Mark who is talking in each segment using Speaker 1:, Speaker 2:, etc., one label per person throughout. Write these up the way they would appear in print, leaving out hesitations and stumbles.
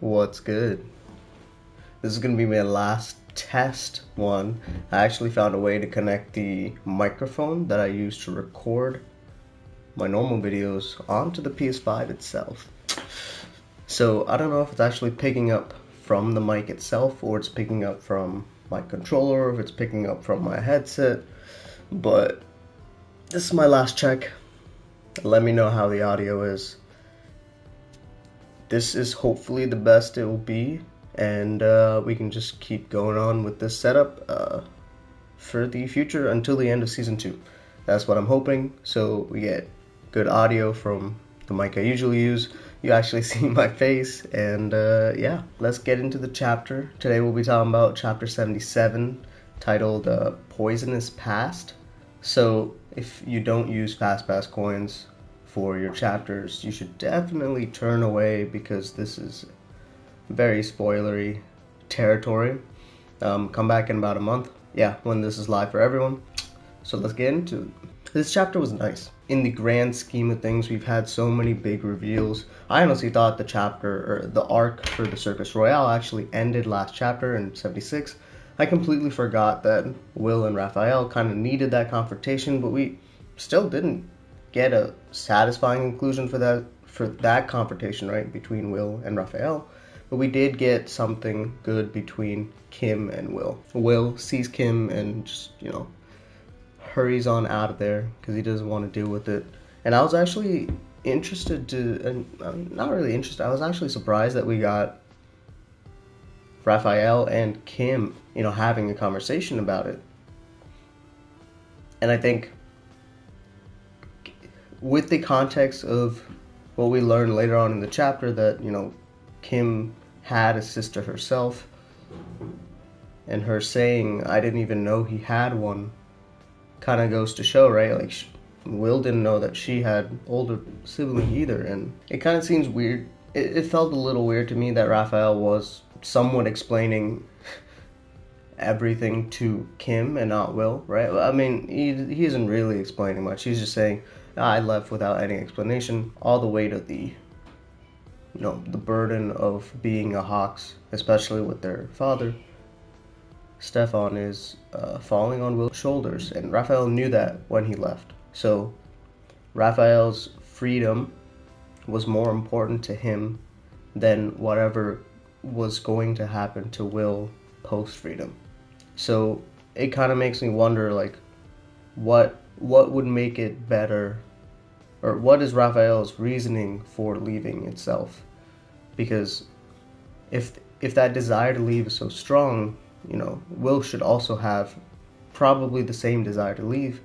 Speaker 1: What's good? This is gonna be my last test one. I actually found a way to connect the microphone that I use to record my normal videos onto the PS5 itself. So I don't know if it's actually picking up from the mic itself or it's picking up from my controller or if it's picking up from my headset, but this is my last check. Let me know how the audio is. This is hopefully the best it will be, and we can just keep going on with this setup for the future until the end of season 2. That's what I'm hoping, so we get good audio from the mic I usually use. You actually see my face, and yeah, let's get into the chapter. Today we'll be talking about chapter 77, titled Poisonous Past. So if you don't use Fast Pass coins for your chapters, you should definitely turn away because this is very spoilery territory. Come back in about a month, when this is live for everyone. So let's get into it. This chapter was nice. In the grand scheme of things, we've had so many big reveals. I honestly thought the chapter, or the arc for the Circus Royale actually ended last chapter in 76. I completely forgot that Will and Raphael kind of needed that confrontation, but we still didn't get a satisfying conclusion for that confrontation, right, between Will and Raphael. But we did get something good between Kym and Will. Will sees Kym and just, hurries on out of there because he doesn't want to deal with it. And I was actually interested not really interested, I was actually surprised that we got Raphael and Kym, having a conversation about it. And I think with the context of what we learn later on in the chapter, that Kym had a sister herself, and her saying I didn't even know he had one kind of goes to show, right? Like Will didn't know that she had older sibling either, and it kind of seems weird. It felt a little weird to me that Raphael was somewhat explaining everything to Kym and not Will, right? I mean, he isn't really explaining much. He's just saying, I left without any explanation. All the weight of the burden of being a Hawks, especially with their father, Stefan, is falling on Will's shoulders, and Raphael knew that when he left. So Raphael's freedom was more important to him than whatever was going to happen to Will post-freedom. So it kind of makes me wonder, like, what would make it better, or what is Raphael's reasoning for leaving itself? Because if that desire to leave is so strong, Will should also have probably the same desire to leave,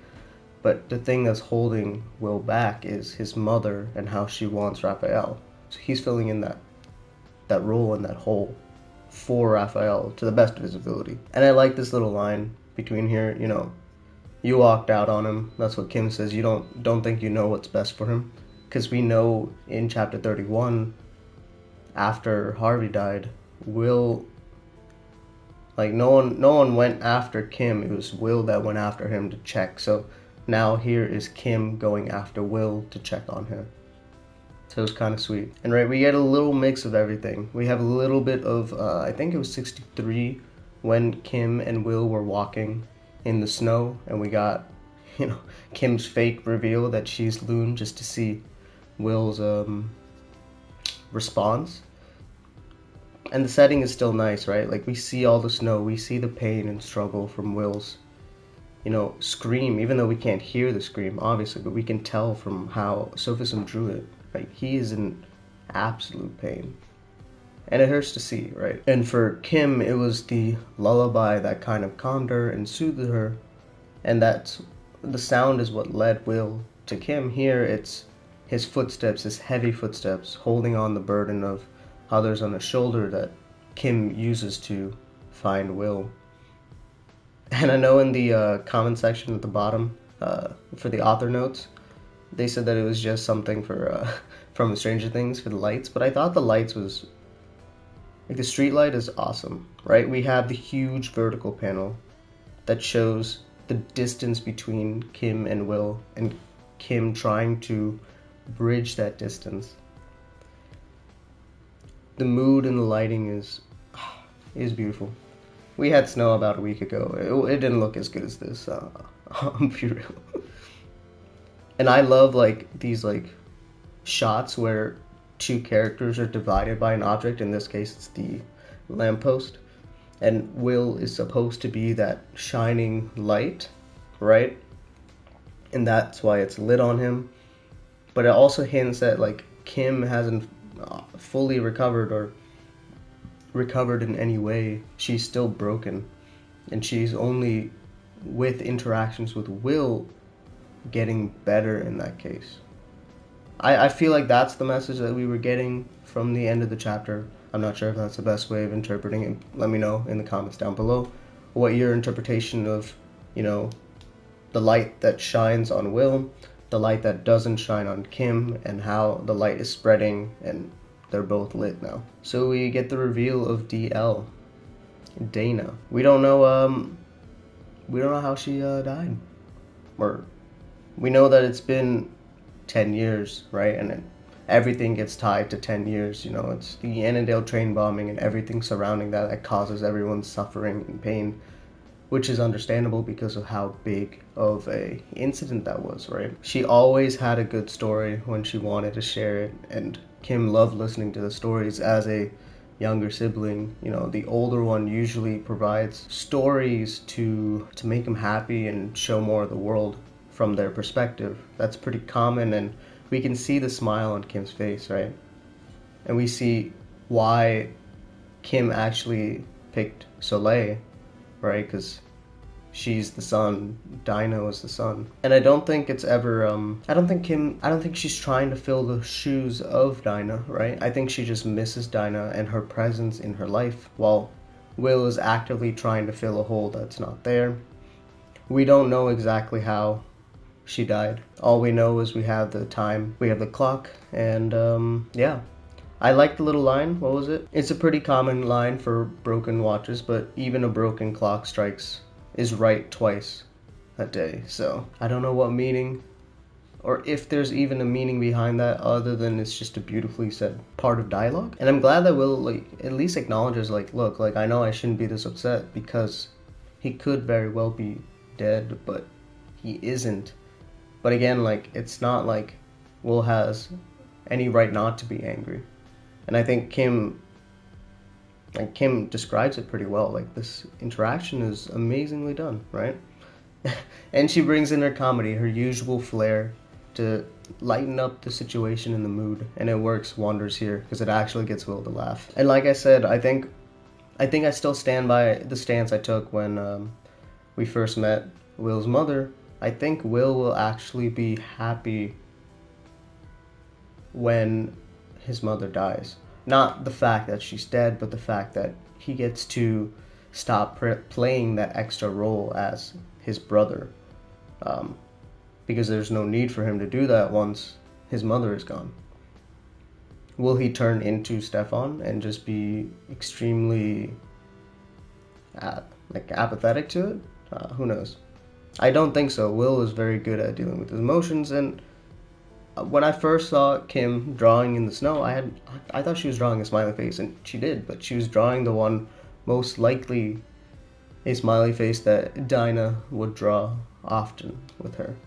Speaker 1: but the thing that's holding Will back is his mother and how she wants Raphael. So he's filling in that role and that hole for Raphael to the best of his ability. And I like this little line between here, you walked out on him. That's what Kym says. You don't think you know what's best for him, because we know in chapter 31, after Harvey died, Will, like, no one went after Kym. It was Will that went after him to check. So now here is Kym going after Will to check on him. So it's kind of sweet. And right, we get a little mix of everything. We have a little bit of, I think it was 63, when Kym and Will were walking in the snow, and we got, Kym's fake reveal that she's Loon, just to see Will's response. And the setting is still nice, right? Like, we see all the snow, we see the pain and struggle from Will's, scream, even though we can't hear the scream, obviously, but we can tell from how Sophism drew it. Like, he is in absolute pain. And it hurts to see, right? And for Kym, it was the lullaby that kind of calmed her and soothed her. And that's, the sound is what led Will to Kym. Here, it's his footsteps, his heavy footsteps, holding on the burden of others on his shoulder that Kym uses to find Will. And I know in the comment section at the bottom, for the author notes, they said that it was just something for from Stranger Things for the lights, but I thought the lights was, like, the street light is awesome, right? We have the huge vertical panel that shows the distance between Kym and Will, and Kym trying to bridge that distance. the mood and the lighting is beautiful. We had snow about a week ago. It didn't look as good as this. I'm be real. And I love like these like shots where two characters are divided by an object. In this case, it's the lamppost, and Will is supposed to be that shining light, right? And that's why it's lit on him. But it also hints that like Kym hasn't fully recovered or recovered in any way. She's still broken, and she's only with interactions with Will getting better in that case. I feel like that's the message that we were getting from the end of the chapter. I'm not sure if that's the best way of interpreting it. Let me know in the comments down below what your interpretation of, you know, the light that shines on Will, the light that doesn't shine on Kym, and how the light is spreading and they're both lit now. So we get the reveal of DL, Dena. We don't know how she died. Or we know that it's been 10 years, right? And everything gets tied to 10 years. You know, it's the Annandale train bombing and everything surrounding that that causes everyone suffering and pain, which is understandable because of how big of a incident that was, right? She always had a good story when she wanted to share it, and Kym loved listening to the stories as a younger sibling. You know, the older one usually provides stories to make them happy and show more of the world from their perspective. That's pretty common, and we can see the smile on Kym's face, right? And we see why Kym actually picked Soleil, right? Because she's the son, Dena was the son. And I don't think it's ever, I don't think she's trying to fill the shoes of Dena, right? I think she just misses Dena and her presence in her life, while Will is actively trying to fill a hole that's not there. We don't know exactly how she died. All we know is we have the time, we have the clock, and yeah. I like the little line. What was it? It's a pretty common line for broken watches, but even a broken clock is right twice a day. So I don't know what meaning, or if there's even a meaning behind that other than it's just a beautifully said part of dialogue. And I'm glad that Will like at least acknowledges like, look, like I know I shouldn't be this upset because he could very well be dead, but he isn't. But again, like it's not like Will has any right not to be angry. And I think Kym describes it pretty well. Like, this interaction is amazingly done, right? And she brings in her comedy, her usual flair, to lighten up the situation and the mood. And it works wonders here because it actually gets Will to laugh. And like I said, I think I still stand by the stance I took when we first met Will's mother. I think Will will actually be happy when his mother dies. Not the fact that she's dead, but the fact that he gets to stop playing that extra role as his brother. Because there's no need for him to do that once his mother is gone. Will he turn into Stefan and just be extremely apathetic to it? Who knows? I don't think so. Will is very good at dealing with his emotions, and when I first saw Kym drawing in the snow, I thought she was drawing a smiley face, and she did, but she was drawing the one most likely a smiley face that Dena would draw often with her.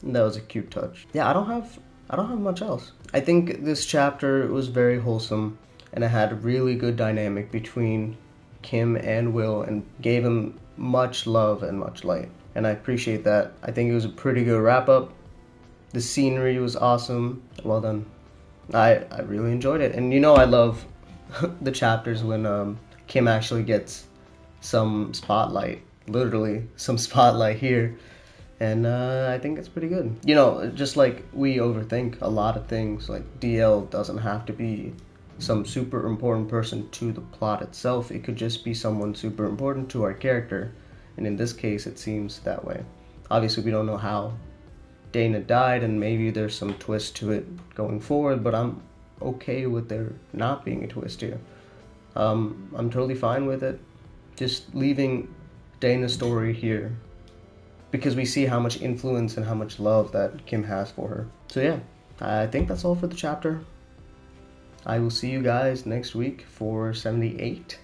Speaker 1: And that was a cute touch. Yeah, I don't have much else. I think this chapter was very wholesome, and it had a really good dynamic between Kym and Will, and gave him much love and much light. And I appreciate that. I think it was a pretty good wrap-up. The scenery was awesome. Well done. I really enjoyed it. And you know I love the chapters when Kym actually gets some spotlight. Literally, some spotlight here. And I think it's pretty good. You know, just like we overthink a lot of things, like DL doesn't have to be some super important person to the plot itself. It could just be someone super important to our character. And in this case, it seems that way. Obviously, we don't know how Dena died, and maybe there's some twist to it going forward, but I'm okay with there not being a twist here. I'm totally fine with it. Just leaving Dena's story here, because we see how much influence and how much love that Kym has for her. So yeah, I think that's all for the chapter. I will see you guys next week for 78.